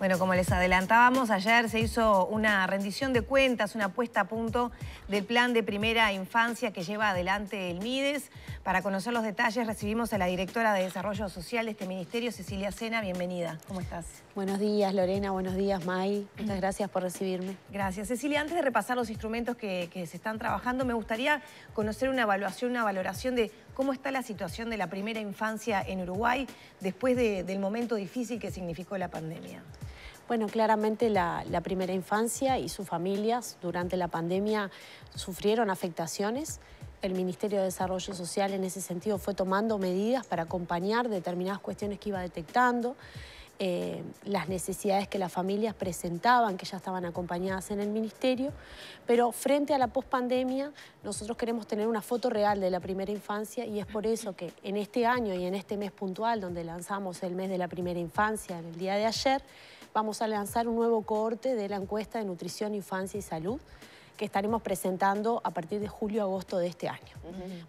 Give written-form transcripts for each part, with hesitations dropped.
Bueno, como les adelantábamos, ayer se hizo una rendición de cuentas, una puesta a punto del plan de primera infancia que lleva adelante el MIDES. Para conocer los detalles recibimos a la directora de Desarrollo Social de este ministerio, Cecilia Sena. Bienvenida. ¿Cómo estás? Buenos días, Lorena. Buenos días, May. Muchas gracias por recibirme. Gracias. Cecilia, antes de repasar los instrumentos que se están trabajando, me gustaría conocer una evaluación, una valoración de cómo está la situación de la primera infancia en Uruguay después del momento difícil que significó la pandemia. Bueno, claramente la primera infancia y sus familias durante la pandemia sufrieron afectaciones. El Ministerio de Desarrollo Social en ese sentido fue tomando medidas para acompañar determinadas cuestiones que iba detectando, las necesidades que las familias presentaban, que ya estaban acompañadas en el Ministerio, pero frente a la pospandemia nosotros queremos tener una foto real de la primera infancia y es por eso que en este año y en este mes puntual, donde lanzamos el mes de la primera infancia en el día de ayer, vamos a lanzar un nuevo cohorte de la encuesta de nutrición, infancia y salud que estaremos presentando a partir de julio-agosto de este año.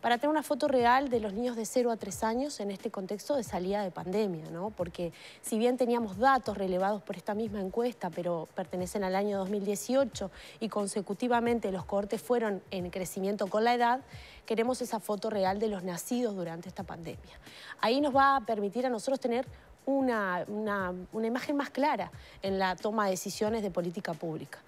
Para tener una foto real de los niños de 0 a 3 años en este contexto de salida de pandemia, ¿no? Porque si bien teníamos datos relevados por esta misma encuesta, pero pertenecen al año 2018 y consecutivamente los cohortes fueron en crecimiento con la edad, queremos esa foto real de los nacidos durante esta pandemia. Ahí nos va a permitir a nosotros tener una imagen más clara en la toma de decisiones de política pública.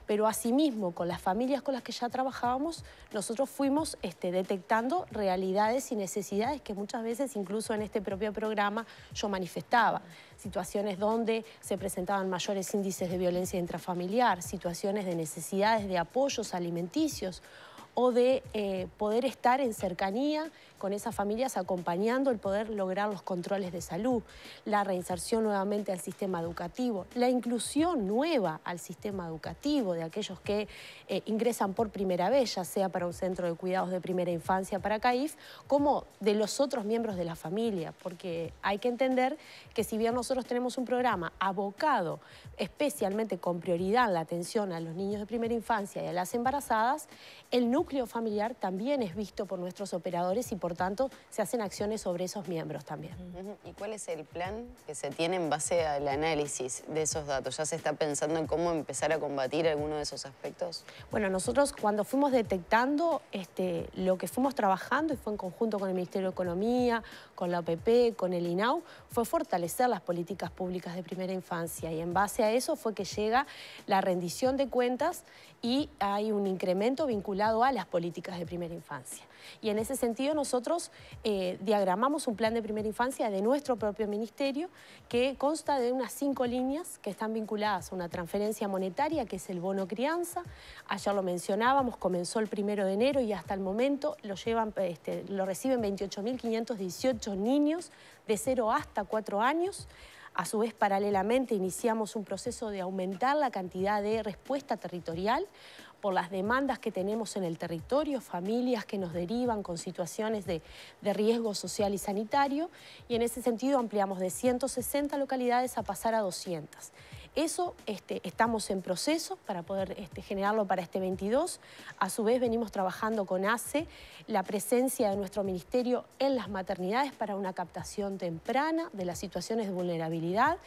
Pero asimismo, con las familias con las que ya trabajábamos, nosotros fuimos detectando realidades y necesidades que muchas veces, incluso en este propio programa, yo manifestaba. Situaciones donde se presentaban mayores índices de violencia intrafamiliar, situaciones de necesidades de apoyos alimenticios, o de poder estar en cercanía con esas familias acompañando el poder lograr los controles de salud, la reinserción nuevamente al sistema educativo, la inclusión nueva al sistema educativo de aquellos que ingresan por primera vez, ya sea para un centro de cuidados de primera infancia para CAIF, como de los otros miembros de la familia, porque hay que entender que si bien nosotros tenemos un programa abocado especialmente con prioridad en la atención a los niños de primera infancia y a las embarazadas, el núcleo familiar también es visto por nuestros operadores y por tanto se hacen acciones sobre esos miembros también. ¿Y cuál es el plan que se tiene en base al análisis de esos datos? ¿Ya se está pensando en cómo empezar a combatir alguno de esos aspectos? Bueno, nosotros cuando fuimos detectando lo que fuimos trabajando, y fue en conjunto con el Ministerio de Economía, con la OPP, con el INAU, fue fortalecer las políticas públicas de primera infancia y en base a eso fue que llega la rendición de cuentas y hay un incremento vinculado a las políticas de primera infancia. Y en ese sentido nosotros diagramamos un plan de primera infancia de nuestro propio ministerio que consta de unas 5 líneas que están vinculadas a una transferencia monetaria que es el bono crianza. Ayer lo mencionábamos, comenzó el 1 de enero y hasta el momento lo reciben 28.518 niños de 0 hasta 4 años. A su vez, paralelamente, iniciamos un proceso de aumentar la cantidad de respuesta territorial por las demandas que tenemos en el territorio, familias que nos derivan con situaciones de riesgo social y sanitario, y en ese sentido ampliamos de 160 localidades a pasar a 200. Eso estamos en proceso para poder generarlo para este 22. A su vez venimos trabajando con ACE la presencia de nuestro ministerio en las maternidades para una captación temprana de las situaciones de vulnerabilidad.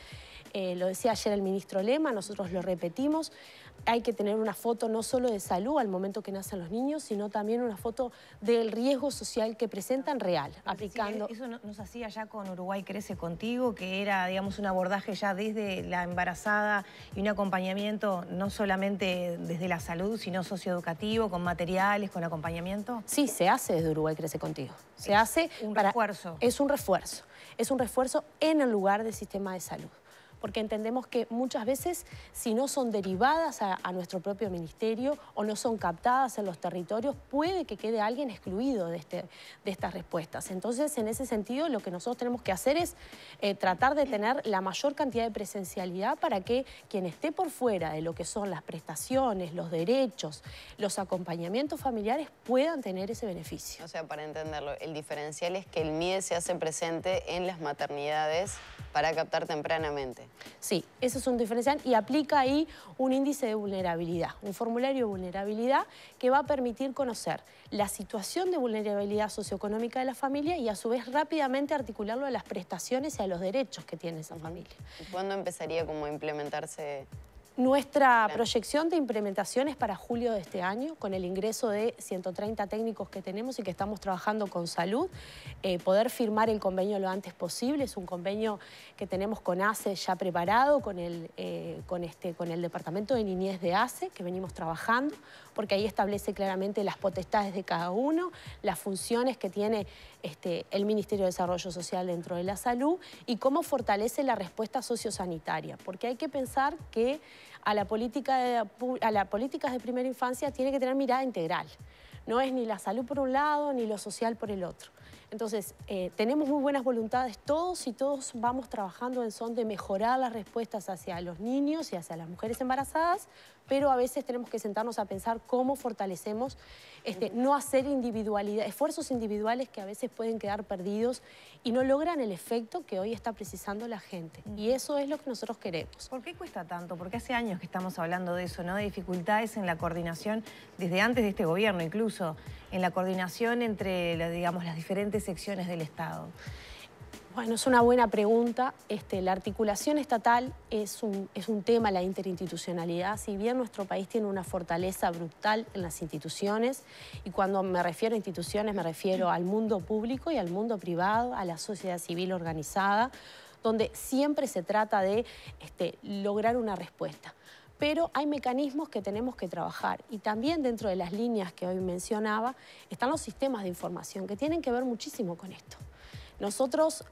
Lo decía ayer el ministro Lema, nosotros lo repetimos, hay que tener una foto no solo de salud al momento que nacen los niños, sino también una foto del riesgo social que presentan real, aplicando... Eso nos hacía ya con Uruguay Crece Contigo, que era, digamos, un abordaje ya desde la embarazada y un acompañamiento no solamente desde la salud, sino socioeducativo, con materiales, con acompañamiento. Sí, se hace desde Uruguay Crece Contigo. Se hace un refuerzo. Es un refuerzo. Es un refuerzo en el lugar del sistema de salud. Porque entendemos que muchas veces, si no son derivadas a nuestro propio ministerio o no son captadas en los territorios, puede que quede alguien excluido de estas respuestas. Entonces, en ese sentido, lo que nosotros tenemos que hacer es tratar de tener la mayor cantidad de presencialidad para que quien esté por fuera de lo que son las prestaciones, los derechos, los acompañamientos familiares puedan tener ese beneficio. O sea, para entenderlo, el diferencial es que el MIDES se hace presente en las maternidades para captar tempranamente. Sí, eso es un diferencial y aplica ahí un índice de vulnerabilidad, un formulario de vulnerabilidad que va a permitir conocer la situación de vulnerabilidad socioeconómica de la familia y a su vez rápidamente articularlo a las prestaciones y a los derechos que tiene esa familia. ¿Y cuándo empezaría como a implementarse? Nuestra proyección de implementación es para julio de este año, con el ingreso de 130 técnicos que tenemos y que estamos trabajando con salud, poder firmar el convenio lo antes posible. Es un convenio que tenemos con ACE ya preparado, con el Departamento de Niñez de ACE, que venimos trabajando, porque ahí establece claramente las potestades de cada uno, las funciones que tiene el Ministerio de Desarrollo Social dentro de la salud y cómo fortalece la respuesta sociosanitaria, porque hay que pensar que a las políticas de primera infancia tiene que tener mirada integral. No es ni la salud por un lado ni lo social por el otro. Entonces, tenemos muy buenas voluntades todos y todos vamos trabajando en son de mejorar las respuestas hacia los niños y hacia las mujeres embarazadas, pero a veces tenemos que sentarnos a pensar cómo fortalecemos, no hacer esfuerzos individuales que a veces pueden quedar perdidos y no logran el efecto que hoy está precisando la gente. Y eso es lo que nosotros queremos. ¿Por qué cuesta tanto? Porque hace años que estamos hablando de eso, ¿no? De dificultades en la coordinación, desde antes de este gobierno incluso, en la coordinación entre, digamos, las diferentes secciones del Estado. Bueno, es una buena pregunta. La articulación estatal es un tema, la interinstitucionalidad. Si bien nuestro país tiene una fortaleza brutal en las instituciones, y cuando me refiero a instituciones me refiero al mundo público y al mundo privado, a la sociedad civil organizada, donde siempre se trata de lograr una respuesta. Pero hay mecanismos que tenemos que trabajar y también dentro de las líneas que hoy mencionaba están los sistemas de información que tienen que ver muchísimo con esto. Nosotros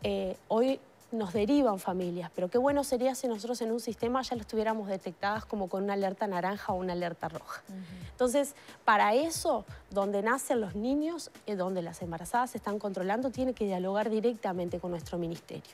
hoy nos derivan familias, pero qué bueno sería si nosotros en un sistema ya las tuviéramos detectadas como con una alerta naranja o una alerta roja. Entonces, para eso, donde nacen los niños, donde las embarazadas se están controlando, tiene que dialogar directamente con nuestro ministerio.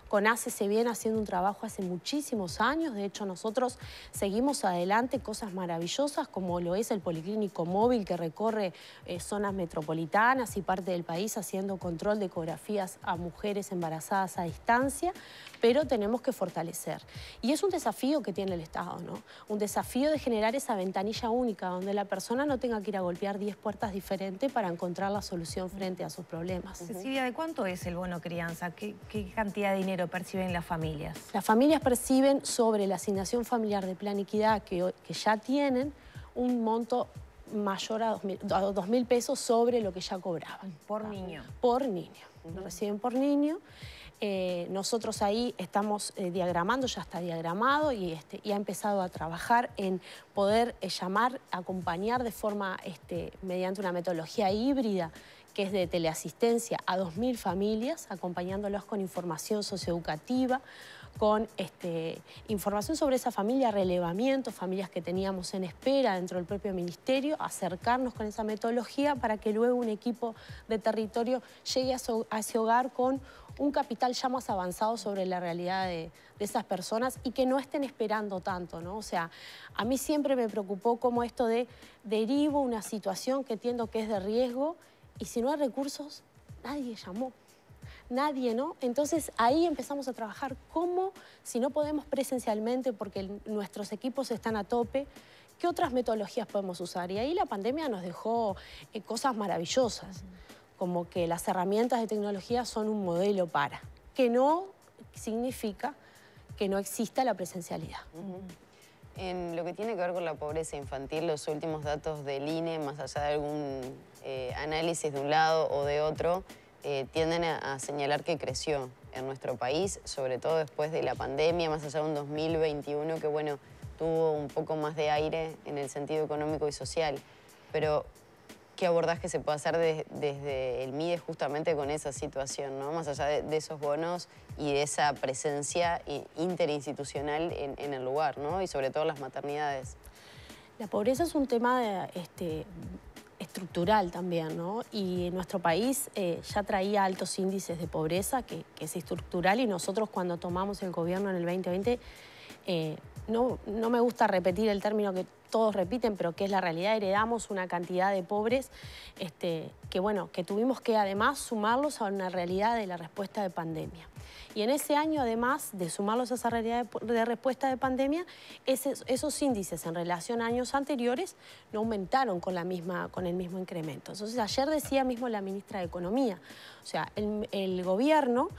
Con ACE se viene haciendo un trabajo hace muchísimos años. De hecho, nosotros seguimos adelante cosas maravillosas como lo es el policlínico móvil que recorre zonas metropolitanas y parte del país haciendo control de ecografías a mujeres embarazadas a distancia, pero tenemos que fortalecer. Y es un desafío que tiene el Estado, ¿no? Un desafío de generar esa ventanilla única donde la persona no tenga que ir a golpear 10 puertas diferentes para encontrar la solución frente a sus problemas. Cecilia, ¿de cuánto es el bono crianza? ¿Qué cantidad de dinero perciben las familias? Las familias perciben sobre la asignación familiar de Plan Equidad que ya tienen un monto mayor a 2.000 pesos sobre lo que ya cobraban. ¿Por niño? Por niño. Lo reciben por niño. Nosotros ahí estamos diagramando, ya está diagramado y ha empezado a trabajar en poder llamar, acompañar de forma, mediante una metodología híbrida que es de teleasistencia a 2.000 familias, acompañándolos con información socioeducativa, con información sobre esa familia, relevamiento, familias que teníamos en espera dentro del propio ministerio, acercarnos con esa metodología para que luego un equipo de territorio llegue a ese hogar con un capital ya más avanzado sobre la realidad de esas personas y que no estén esperando tanto, ¿no? O sea, a mí siempre me preocupó cómo esto de derivo una situación que entiendo que es de riesgo y si no hay recursos, nadie llamó. Nadie, ¿no? Entonces ahí empezamos a trabajar cómo, si no podemos presencialmente porque nuestros equipos están a tope, ¿qué otras metodologías podemos usar? Y ahí la pandemia nos dejó cosas maravillosas, como que las herramientas de tecnología son un modelo que no significa que no exista la presencialidad. En lo que tiene que ver con la pobreza infantil, los últimos datos del INE, más allá de algún análisis de un lado o de otro, tienden a señalar que creció en nuestro país, sobre todo después de la pandemia, más allá de un 2021 que, bueno, tuvo un poco más de aire en el sentido económico y social. Pero, ¿qué abordaje se puede hacer desde el MIDES justamente con esa situación, ¿no? Más allá de esos bonos y de esa presencia interinstitucional en el lugar, ¿no? Y sobre todo las maternidades. La pobreza es un tema estructural también, ¿no? Y nuestro país ya traía altos índices de pobreza, que es estructural, y nosotros cuando tomamos el gobierno en el 2020, no me gusta repetir el término que todos repiten, pero que es la realidad, heredamos una cantidad de pobres que tuvimos que además sumarlos a una realidad de la respuesta de pandemia. Y en ese año, además de sumarlos a esa realidad de respuesta de pandemia, esos índices en relación a años anteriores no aumentaron con el mismo incremento. Entonces, ayer decía mismo la ministra de Economía, o sea, el gobierno,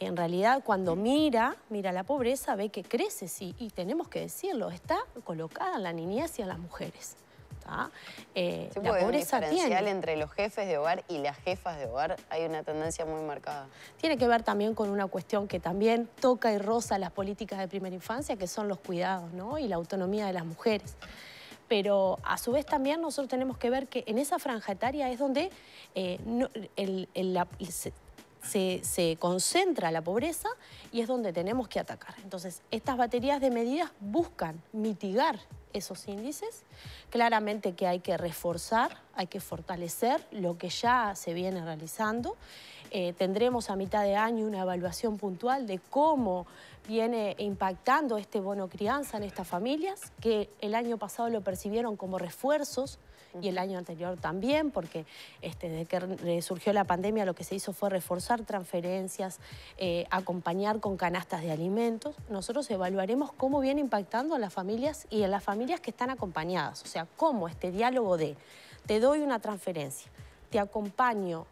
en realidad, cuando mira la pobreza, ve que crece, sí, y tenemos que decirlo, está colocada en la niñez y en las mujeres. La pobreza diferencial entre los jefes de hogar y las jefas de hogar hay una tendencia muy marcada. Tiene que ver también con una cuestión que también toca y roza las políticas de primera infancia, que son los cuidados, ¿no? Y la autonomía de las mujeres. Pero a su vez también nosotros tenemos que ver que en esa franja etaria es donde se concentra la pobreza y es donde tenemos que atacar. Entonces, estas baterías de medidas buscan mitigar esos índices. Claramente que hay que reforzar, hay que fortalecer lo que ya se viene realizando. Tendremos a mitad de año una evaluación puntual de cómo viene impactando este bono crianza en estas familias, que el año pasado lo percibieron como refuerzos y el año anterior también, porque desde que surgió la pandemia lo que se hizo fue reforzar transferencias, acompañar con canastas de alimentos. Nosotros evaluaremos cómo viene impactando a las familias y en las familias que están acompañadas, o sea, cómo este diálogo de te doy una transferencia, te acompaño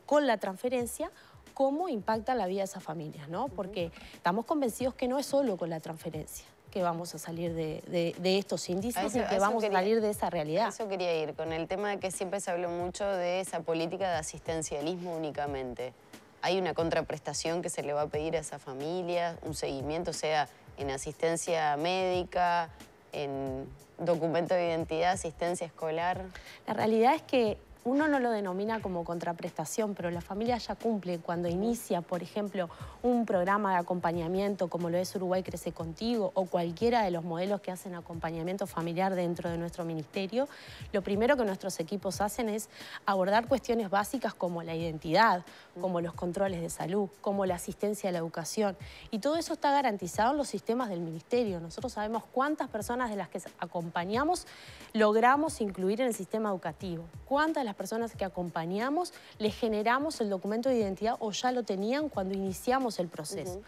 con la transferencia, cómo impacta la vida de esas familias, ¿no? Porque estamos convencidos que no es solo con la transferencia que vamos a salir de estos índices y que vamos a salir de esa realidad. Eso quería ir, con el tema de que siempre se habló mucho de esa política de asistencialismo únicamente. ¿Hay una contraprestación que se le va a pedir a esa familia, un seguimiento, sea en asistencia médica, en documento de identidad, asistencia escolar? La realidad es que uno no lo denomina como contraprestación, pero la familia ya cumple cuando inicia, por ejemplo, un programa de acompañamiento como lo es Uruguay Crece Contigo o cualquiera de los modelos que hacen acompañamiento familiar dentro de nuestro ministerio. Lo primero que nuestros equipos hacen es abordar cuestiones básicas como la identidad, como los controles de salud, como la asistencia a la educación. Y todo eso está garantizado en los sistemas del ministerio. Nosotros sabemos cuántas personas de las que acompañamos logramos incluir en el sistema educativo, cuántas de las personas que acompañamos les generamos el documento de identidad o ya lo tenían cuando iniciamos el proceso.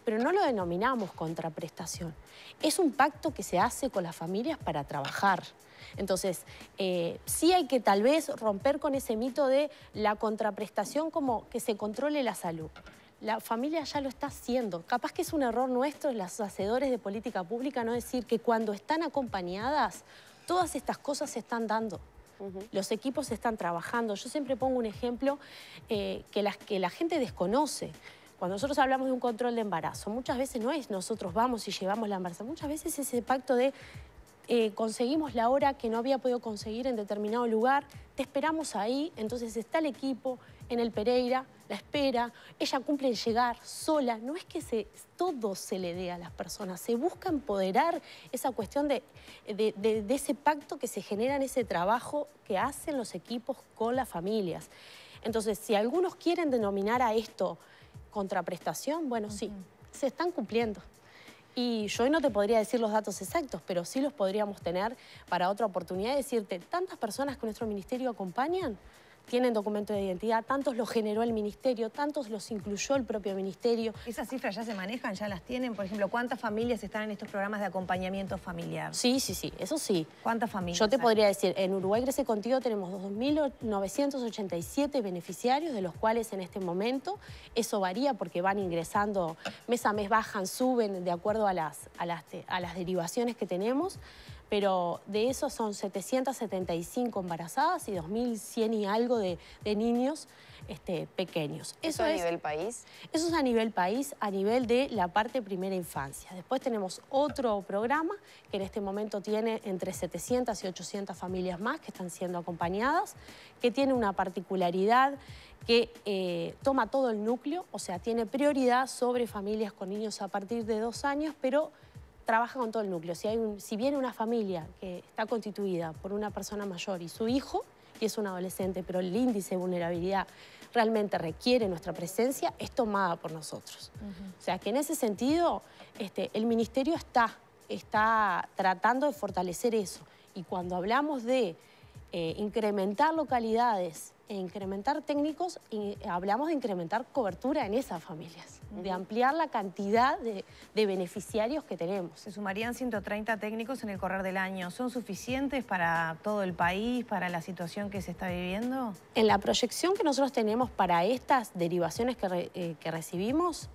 Pero no lo denominamos contraprestación. Es un pacto que se hace con las familias para trabajar. Entonces, sí hay que tal vez romper con ese mito de la contraprestación como que se controle la salud. La familia ya lo está haciendo. Capaz que es un error nuestro, los hacedores de política pública, no decir que cuando están acompañadas, todas estas cosas se están dando. Los equipos están trabajando. Yo siempre pongo un ejemplo que la gente desconoce. Cuando nosotros hablamos de un control de embarazo, muchas veces no es nosotros vamos y llevamos la embarazo. Muchas veces es ese pacto de conseguimos la hora que no había podido conseguir en determinado lugar, te esperamos ahí, entonces está el equipo en el Pereira, la espera, ella cumple en llegar sola. No es que todo se le dé a las personas, se busca empoderar esa cuestión de ese pacto que se genera en ese trabajo que hacen los equipos con las familias. Entonces, si algunos quieren denominar a esto contraprestación, bueno, sí, se están cumpliendo. Y yo hoy no te podría decir los datos exactos, pero sí los podríamos tener para otra oportunidad de decirte, tantas personas que nuestro ministerio acompañan tienen documento de identidad, tantos los generó el ministerio, tantos los incluyó el propio ministerio. ¿Esas cifras ya se manejan, ya las tienen? Por ejemplo, ¿cuántas familias están en estos programas de acompañamiento familiar? Sí, sí, sí, eso sí. ¿Cuántas familias? Yo te podría decir, en Uruguay Crece Contigo tenemos 2.987 beneficiarios, de los cuales en este momento, eso varía porque van ingresando, mes a mes bajan, suben de acuerdo a las derivaciones que tenemos, pero de esos son 775 embarazadas y 2.100 y algo de niños pequeños. ¿Eso a nivel país? Eso es a nivel país, a nivel de la parte primera infancia. Después tenemos otro programa que en este momento tiene entre 700 y 800 familias más que están siendo acompañadas, que tiene una particularidad que toma todo el núcleo, o sea, tiene prioridad sobre familias con niños a partir de 2 años, pero trabaja con todo el núcleo. Si viene una familia que está constituida por una persona mayor y su hijo, y es un adolescente, pero el índice de vulnerabilidad realmente requiere nuestra presencia, es tomada por nosotros. O sea, que en ese sentido el ministerio está tratando de fortalecer eso. Y cuando hablamos de incrementar localidades e incrementar técnicos, hablamos de incrementar cobertura en esas familias, de ampliar la cantidad de beneficiarios que tenemos. Se sumarían 130 técnicos en el correr del año. ¿Son suficientes para todo el país, para la situación que se está viviendo? En la proyección que nosotros tenemos para estas derivaciones que recibimos,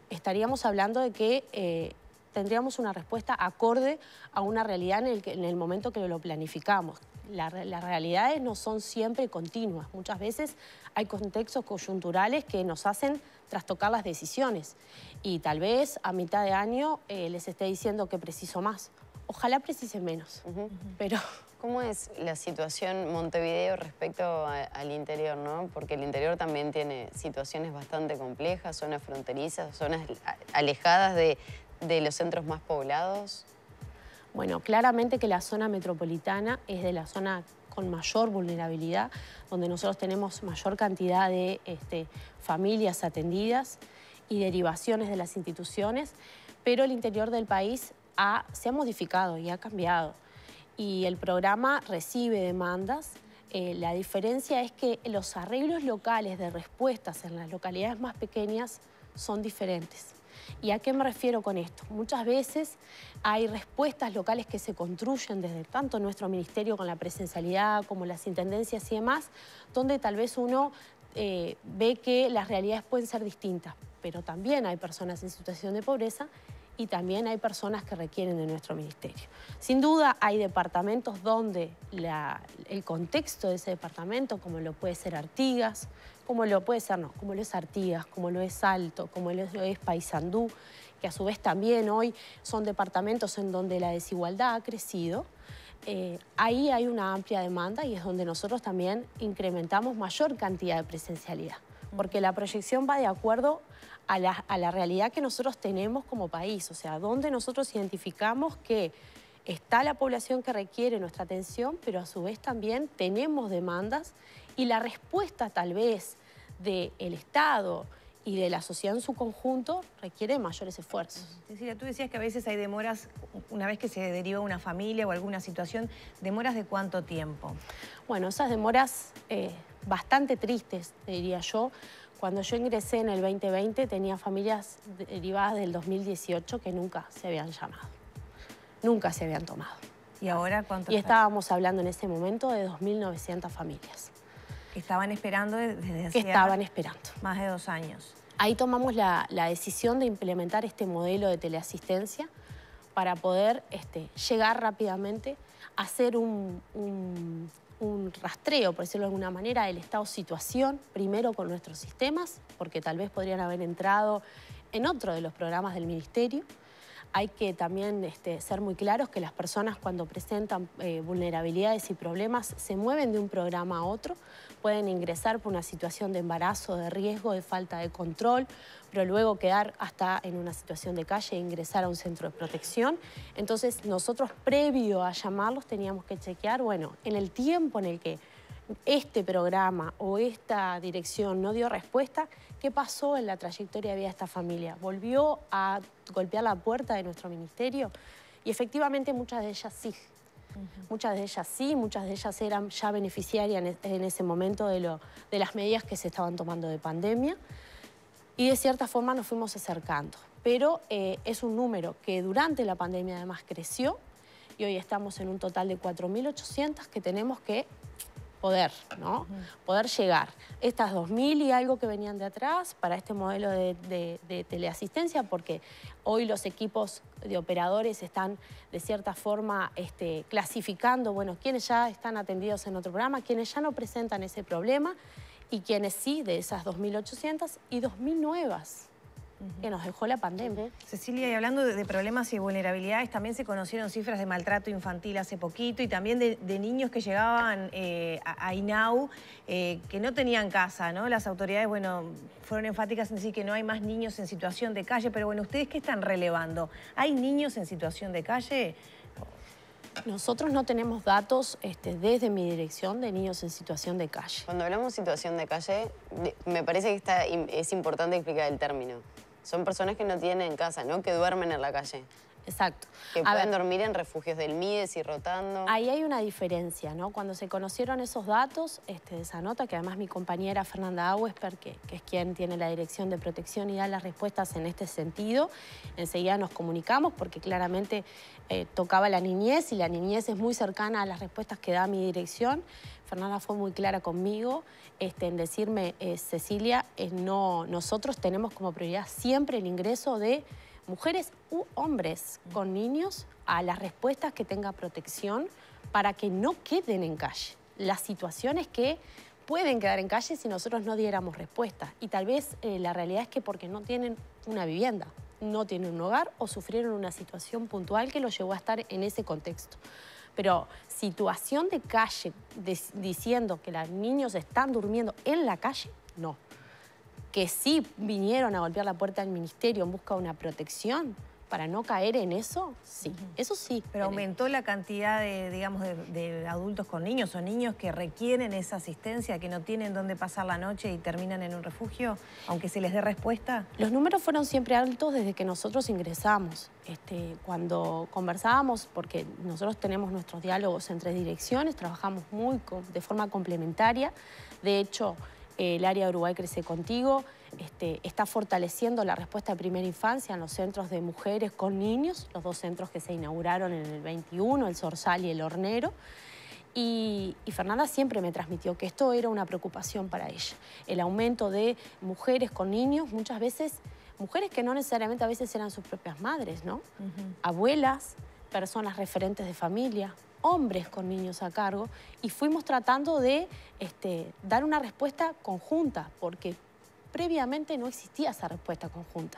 estaríamos hablando de que tendríamos una respuesta acorde a una realidad en el momento que lo planificamos. Las realidades no son siempre continuas. Muchas veces hay contextos coyunturales que nos hacen trastocar las decisiones. Y tal vez a mitad de año les esté diciendo que preciso más. Ojalá precise menos, pero... ¿Cómo es la situación Montevideo respecto al interior, ¿no? Porque el interior también tiene situaciones bastante complejas, zonas fronterizas, zonas alejadas de los centros más poblados. Bueno, claramente que la zona metropolitana es de la zona con mayor vulnerabilidad, donde nosotros tenemos mayor cantidad de familias atendidas y derivaciones de las instituciones, pero el interior del país se ha modificado y ha cambiado. Y el programa recibe demandas. La diferencia es que los arreglos locales de respuestas en las localidades más pequeñas son diferentes. ¿Y a qué me refiero con esto? Muchas veces hay respuestas locales que se construyen desde tanto nuestro ministerio con la presencialidad como las intendencias y demás, donde tal vez uno ve que las realidades pueden ser distintas, pero también hay personas en situación de pobreza y también hay personas que requieren de nuestro ministerio. Sin duda hay departamentos donde el contexto de ese departamento, como lo puede ser Artigas, como lo es Artigas, como lo es Salto, como lo es Paysandú, que a su vez también hoy son departamentos en donde la desigualdad ha crecido. Ahí hay una amplia demanda y es donde nosotros también incrementamos mayor cantidad de presencialidad, porque la proyección va de acuerdo a la realidad que nosotros tenemos como país, o sea, donde nosotros identificamos que está la población que requiere nuestra atención, pero a su vez también tenemos demandas y la respuesta tal vez del Estado y de la sociedad en su conjunto requiere mayores esfuerzos. Cecilia, tú decías que a veces hay demoras, una vez que se deriva una familia o alguna situación, ¿demoras de cuánto tiempo? Bueno, esas demoras bastante tristes, diría yo. Cuando yo ingresé en el 2020 tenía familias derivadas del 2018 que nunca se habían llamado, nunca se habían tomado. ¿Y ahora cuánto? Y estábamos hablando en ese momento de 2.900 familias. Que estaban esperando desde que estaban esperando. Más de 2 años. Ahí tomamos la decisión de implementar este modelo de teleasistencia para poder llegar rápidamente a hacer un rastreo, por decirlo de alguna manera, del estado de situación, primero con nuestros sistemas, porque tal vez podrían haber entrado en otro de los programas del Ministerio. Hay que también ser muy claros que las personas cuando presentan vulnerabilidades y problemas se mueven de un programa a otro, pueden ingresar por una situación de embarazo, de riesgo, de falta de control, pero luego quedar hasta en una situación de calle e ingresar a un centro de protección. Entonces nosotros previo a llamarlos teníamos que chequear, bueno, en el tiempo en el que este programa o esta dirección no dio respuesta, ¿qué pasó en la trayectoria de vida de esta familia? ¿Volvió a golpear la puerta de nuestro ministerio? Y efectivamente muchas de ellas sí. Muchas de ellas sí, muchas de ellas eran ya beneficiarias en ese momento de las medidas que se estaban tomando de pandemia y de cierta forma nos fuimos acercando. Pero es un número que durante la pandemia además creció y hoy estamos en un total de 4.800 que tenemos que poder llegar. Estas 2.000 y algo que venían de atrás para este modelo de teleasistencia, porque hoy los equipos de operadores están de cierta forma clasificando, bueno, quienes ya están atendidos en otro programa, quienes ya no presentan ese problema y quienes sí, de esas 2.800 y 2.000 nuevas que nos dejó la pandemia. Cecilia, y hablando de problemas y vulnerabilidades, también se conocieron cifras de maltrato infantil hace poquito y también de niños que llegaban a INAU que no tenían casa, ¿no? Las autoridades, bueno, fueron enfáticas en decir que no hay más niños en situación de calle, pero bueno, ¿ustedes qué están relevando? ¿Hay niños en situación de calle? Nosotros no tenemos datos desde mi dirección de niños en situación de calle. Cuando hablamos de situación de calle, me parece que es importante explicar el término. Son personas que no tienen casa, ¿no? Que duermen en la calle. exacto. Que pueden dormir en refugios del MIDES y rotando. Ahí hay una diferencia, ¿no? Cuando se conocieron esos datos de esa nota, que además mi compañera Fernanda Auesper, que es quien tiene la Dirección de Protección y da las respuestas en este sentido, enseguida nos comunicamos porque claramente tocaba la niñez y la niñez es muy cercana a las respuestas que da mi dirección. Fernanda fue muy clara conmigo en decirme, Cecilia, nosotros tenemos como prioridad siempre el ingreso de mujeres u hombres con niños a las respuestas que tenga protección para que no queden en calle. Las situaciones que pueden quedar en calle si nosotros no diéramos respuesta. Y tal vez la realidad es que porque no tienen una vivienda, no tienen un hogar o sufrieron una situación puntual que los llevó a estar en ese contexto. Pero situación de calle, diciendo que los niños están durmiendo en la calle, no. Que sí vinieron a golpear la puerta del ministerio en busca de una protección para no caer en eso, sí, eso sí. Pero aumentó la cantidad de, digamos, de adultos con niños o niños que requieren esa asistencia, que no tienen dónde pasar la noche y terminan en un refugio, aunque se les dé respuesta. Los números fueron siempre altos desde que nosotros ingresamos. Cuando conversábamos, porque nosotros tenemos nuestros diálogos entre direcciones, trabajamos de forma complementaria. De hecho, el área de Uruguay Crece Contigo está fortaleciendo la respuesta de primera infancia en los centros de mujeres con niños, los dos centros que se inauguraron en el 21, el Zorzal y el Hornero. Y Fernanda siempre me transmitió que esto era una preocupación para ella. El aumento de mujeres con niños, muchas veces, mujeres que no necesariamente a veces eran sus propias madres, ¿no? Abuelas, personas referentes de familia, hombres con niños a cargo, y fuimos tratando de dar una respuesta conjunta, porque previamente no existía esa respuesta conjunta.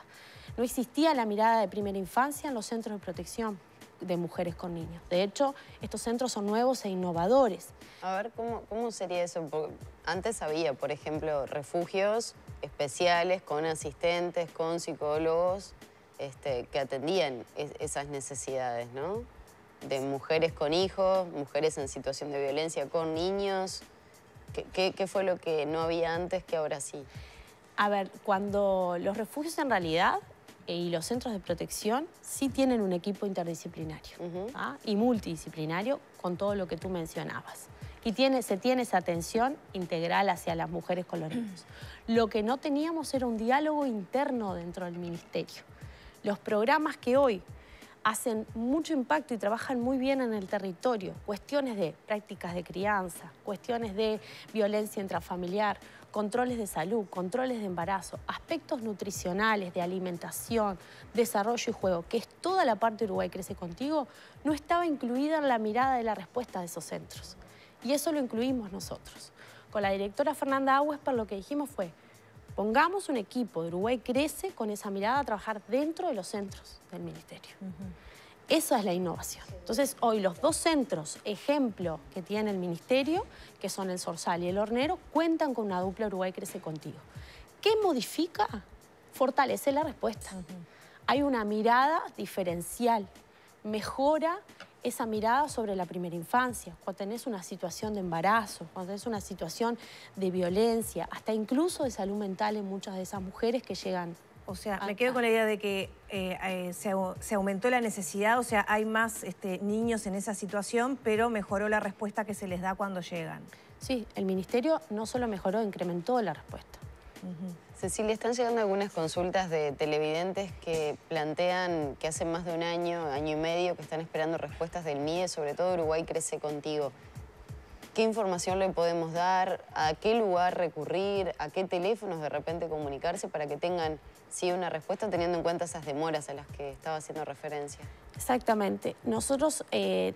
No existía la mirada de primera infancia en los centros de protección de mujeres con niños. De hecho, estos centros son nuevos e innovadores. A ver, ¿cómo sería eso? Porque antes había, por ejemplo, refugios especiales con asistentes, con psicólogos que atendían esas necesidades, ¿no? De mujeres con hijos, mujeres en situación de violencia con niños. ¿Qué fue lo que no había antes que ahora sí? A ver, cuando los refugios en realidad y los centros de protección sí tienen un equipo interdisciplinario y multidisciplinario con todo lo que tú mencionabas. Y se tiene esa atención integral hacia las mujeres con los niños. Lo que no teníamos era un diálogo interno dentro del ministerio. Los programas que hoy hacen mucho impacto y trabajan muy bien en el territorio, cuestiones de prácticas de crianza, cuestiones de violencia intrafamiliar, controles de salud, controles de embarazo, aspectos nutricionales, de alimentación, desarrollo y juego, que es toda la parte de Uruguay Crece Contigo, no estaba incluida en la mirada de la respuesta de esos centros. Y eso lo incluimos nosotros. Con la directora Fernanda Auesper lo que dijimos fue, pongamos un equipo de Uruguay Crece con esa mirada a trabajar dentro de los centros del ministerio. Esa es la innovación. Entonces, hoy los dos centros, ejemplo, que tiene el ministerio, que son el Zorzal y el Hornero, cuentan con una dupla Uruguay Crece Contigo. ¿Qué modifica? Fortalece la respuesta. Hay una mirada diferencial, mejora esa mirada sobre la primera infancia, cuando tenés una situación de embarazo, cuando tenés una situación de violencia, hasta incluso de salud mental en muchas de esas mujeres que llegan. O sea, me quedo con la idea de que se aumentó la necesidad, o sea, hay más niños en esa situación, pero mejoró la respuesta que se les da cuando llegan. Sí, el ministerio no solo mejoró, incrementó la respuesta. Cecilia, están llegando algunas consultas de televidentes que plantean que hace más de un año, año y medio, que están esperando respuestas del MIDES, sobre todo Uruguay Crece Contigo. ¿Qué información le podemos dar? ¿A qué lugar recurrir? ¿A qué teléfonos de repente comunicarse para que tengan sí una respuesta teniendo en cuenta esas demoras a las que estaba haciendo referencia? Exactamente. Nosotros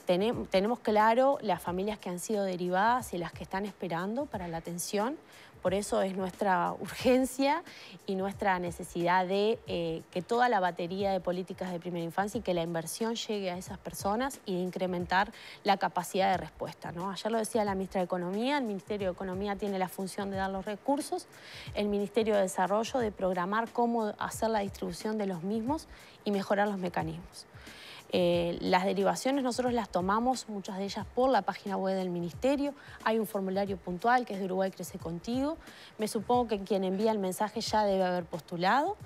tenemos claro las familias que han sido derivadas y las que están esperando para la atención. Por eso es nuestra urgencia y nuestra necesidad de que toda la batería de políticas de primera infancia y que la inversión llegue a esas personas y de incrementar la capacidad de respuesta, ¿no? Ayer lo decía la ministra de Economía, el Ministerio de Economía tiene la función de dar los recursos, el Ministerio de Desarrollo de programar cómo hacer la distribución de los mismos y mejorar los mecanismos. Las derivaciones nosotros las tomamos, muchas de ellas por la página web del Ministerio. Hay un formulario puntual que es de Uruguay Crece Contigo. Me supongo que quien envía el mensaje ya debe haber postulado.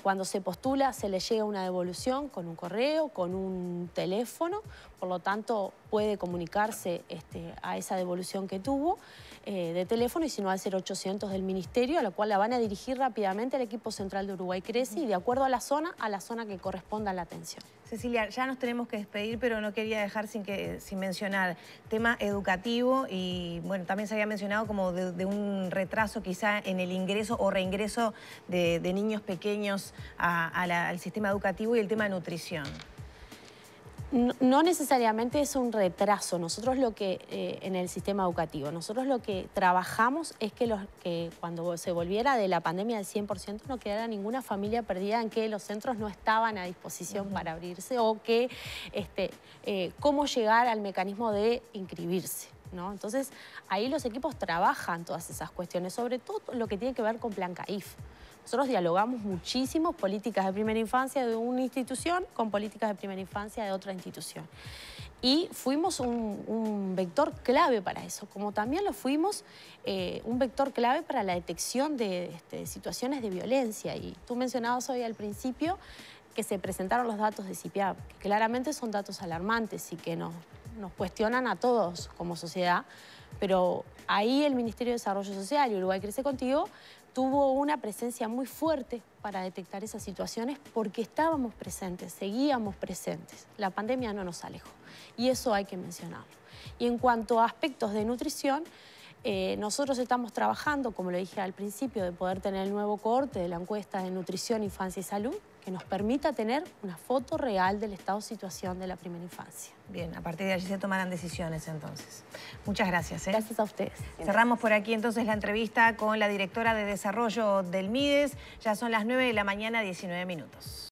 Cuando se postula se le llega una devolución con un correo, con un teléfono, por lo tanto puede comunicarse a esa devolución que tuvo de teléfono y si no al 0800 del Ministerio, a la cual la van a dirigir rápidamente al equipo central de Uruguay Crece y de acuerdo a la zona que corresponda a la atención. Cecilia, ya nos tenemos que despedir, pero no quería dejar sin mencionar tema educativo y bueno, también se había mencionado como de un retraso quizá en el ingreso o reingreso de niños pequeños al sistema educativo y el tema de nutrición. No necesariamente es un retraso. Nosotros en el sistema educativo, nosotros lo que trabajamos es que cuando se volviera de la pandemia del 100% no quedara ninguna familia perdida en que los centros no estaban a disposición para abrirse o que cómo llegar al mecanismo de inscribirse, ¿no? Entonces, ahí los equipos trabajan todas esas cuestiones, sobre todo lo que tiene que ver con Plan CAIF. Nosotros dialogamos muchísimo políticas de primera infancia de una institución con políticas de primera infancia de otra institución. Y fuimos un vector clave para eso, como también lo fuimos un vector clave para la detección de situaciones de violencia. Y tú mencionabas hoy al principio que se presentaron los datos de CIPIAP, que claramente son datos alarmantes y que nos cuestionan a todos como sociedad, pero ahí el Ministerio de Desarrollo Social y Uruguay Crece Contigo tuvo una presencia muy fuerte para detectar esas situaciones porque estábamos presentes, seguíamos presentes. La pandemia no nos alejó y eso hay que mencionarlo. Y en cuanto a aspectos de nutrición, nosotros estamos trabajando, como lo dije al principio, de poder tener el nuevo cohorte de la encuesta de nutrición, infancia y salud, que nos permita tener una foto real del estado de situación de la primera infancia. Bien, a partir de allí se tomarán decisiones entonces. Muchas gracias. Gracias a ustedes. Cerramos por aquí entonces la entrevista con la directora de Desarrollo del MIDES. Ya son las 9 de la mañana, 19 minutos.